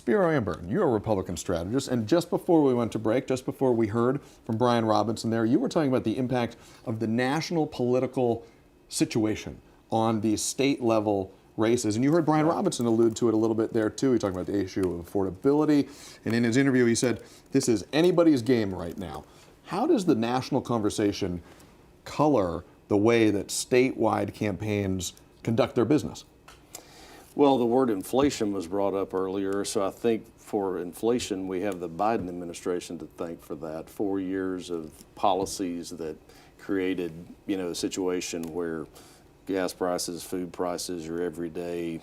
Spiro Amburn, you're a Republican strategist, and just before we went to break, just before we heard from Brian Robinson there, you were talking about the impact of the national political situation on the state level races. And you heard Brian Robinson allude to it a little bit there too. He talked about the issue of affordability. And in his interview, he said, this is anybody's game right now. How does the national conversation color the way that statewide campaigns conduct their business? Well, the word inflation was brought up earlier, so I think for inflation, we have the Biden administration to thank for that. 4 years of policies that created, a situation where gas prices, food prices, your everyday,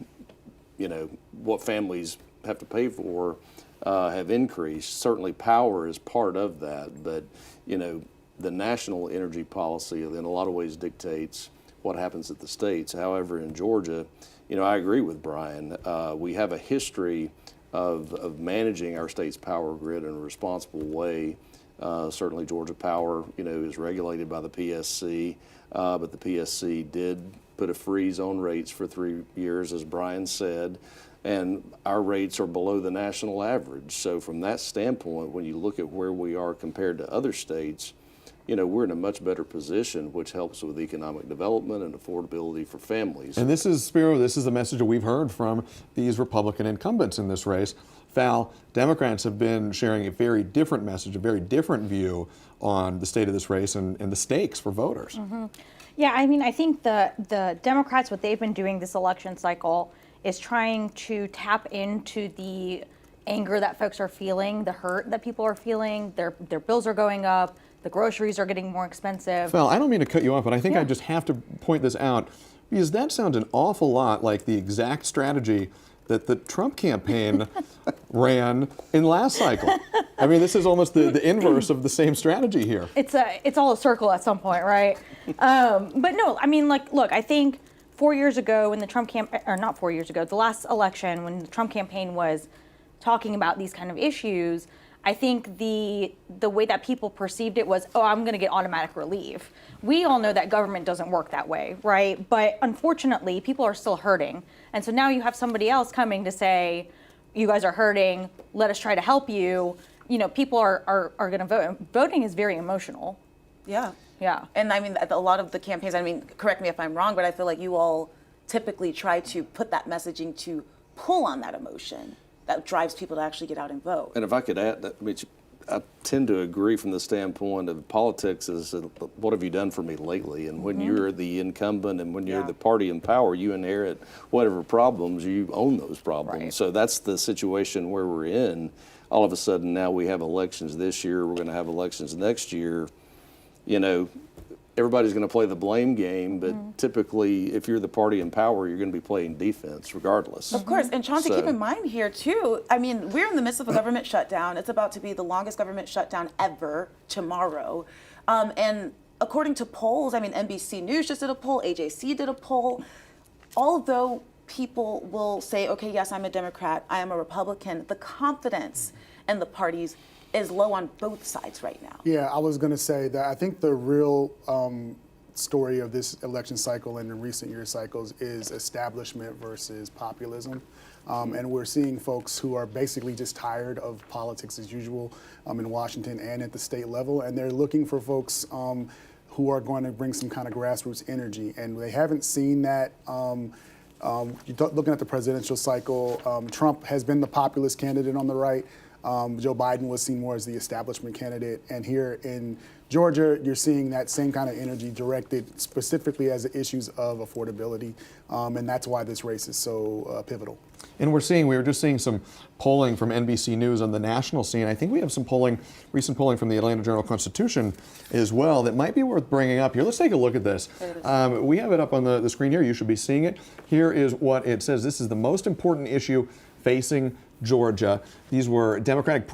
what families have to pay for have increased. Certainly power is part of that, but, the national energy policy in a lot of ways dictates what happens at the states. However, in Georgia, I agree with Brian. We have a history of managing our state's power grid in a responsible way. Certainly Georgia Power, is regulated by the PSC, but the PSC did put a freeze on rates for 3 years, as Brian said, and our rates are below the national average. So from that standpoint, when you look at where we are compared to other states, we're in a much better position, which helps with economic development and affordability for families. And this is, Spiro, this is the message that we've heard from these Republican incumbents in this race. Val, Democrats have been sharing a very different message, a very different view on the state of this race and the stakes for voters. Mm-hmm. Yeah, I think the Democrats, what they've been doing this election cycle is trying to tap into the anger that folks are feeling, the hurt that people are feeling. Their bills are going up. The groceries are getting more expensive. Well, I don't mean to cut you off, but I think I just have to point this out because that sounds an awful lot like the exact strategy that the Trump campaign ran in last cycle. I mean, this is almost the inverse of the same strategy here. It's all a circle at some point, right? But no, look, I think 4 years ago when the Trump or not 4 years ago, the last election when the Trump campaign was talking about these kind of issues, I think the way that people perceived it was, oh, I'm going to get automatic relief. We all know that government doesn't work that way, right? But unfortunately, people are still hurting. And so now you have somebody else coming to say, you guys are hurting, let us try to help you. People are going to vote. Voting is very emotional. Yeah. Yeah. And a lot of the campaigns, correct me if I'm wrong, but I feel like you all typically try to put that messaging to pull on that emotion that drives people to actually get out and vote. And if I could add that, I tend to agree from the standpoint of politics is what have you done for me lately? And when you're the incumbent and when you're the party in power, you inherit whatever problems, you own those problems. Right. So that's the situation where we're in. All of a sudden now we have elections this year, we're going to have elections next year. Everybody's going to play the blame game, but typically, if you're the party in power, you're going to be playing defense regardless. Of course, and Chauncey, keep in mind here too, we're in the midst of a government shutdown. It's about to be the longest government shutdown ever tomorrow. And according to polls, NBC News just did a poll, AJC did a poll. Although people will say, okay, yes, I'm a Democrat, I am a Republican, the confidence in the parties is low on both sides right now. Yeah, I was going to say that I think the real story of this election cycle and in recent year cycles is establishment versus populism. And we're seeing folks who are basically just tired of politics as usual in Washington and at the state level, and they're looking for folks who are going to bring some kind of grassroots energy. And they haven't seen that. Looking at the presidential cycle, Trump has been the populist candidate on the right. Joe Biden was seen more as the establishment candidate. And here in Georgia, you're seeing that same kind of energy directed specifically as issues of affordability. And that's why this race is so pivotal. And we were just seeing some polling from NBC News on the national scene. I think we have some recent polling from the Atlanta Journal-Constitution as well that might be worth bringing up here. Let's take a look at this. We have it up on the screen here. You should be seeing it. Here is what it says. This is the most important issue facing Georgia. These were Democratic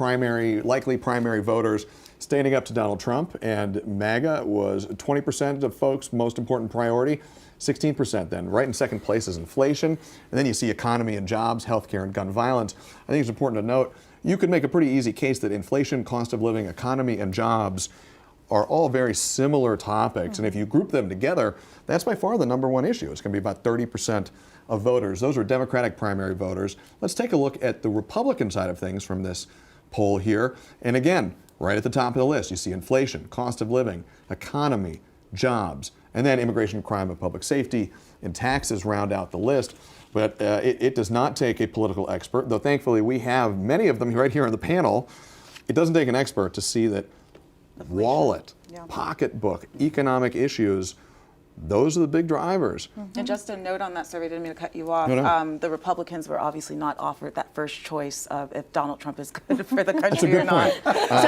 likely primary voters standing up to Donald Trump, and MAGA was 20% of folks' most important priority. 16% then. Right in second place is inflation. And then you see economy and jobs, healthcare and gun violence. I think it's important to note, you could make a pretty easy case that inflation, cost of living, economy and jobs are all very similar topics. And if you group them together, that's by far the number one issue. It's going to be about 30% of voters. Those are Democratic primary voters. Let's take a look at the Republican side of things from this poll here. And again, right at the top of the list, you see inflation, cost of living, economy, jobs, and then immigration, crime, and public safety, and taxes round out the list. But it does not take a political expert, though thankfully we have many of them right here on the panel. It doesn't take an expert to see that wallet, pocketbook, economic issues, those are the big drivers. And just a note on that survey, didn't mean to cut you off. No. The Republicans were obviously not offered that first choice of if Donald Trump is good for the country good or not. point. So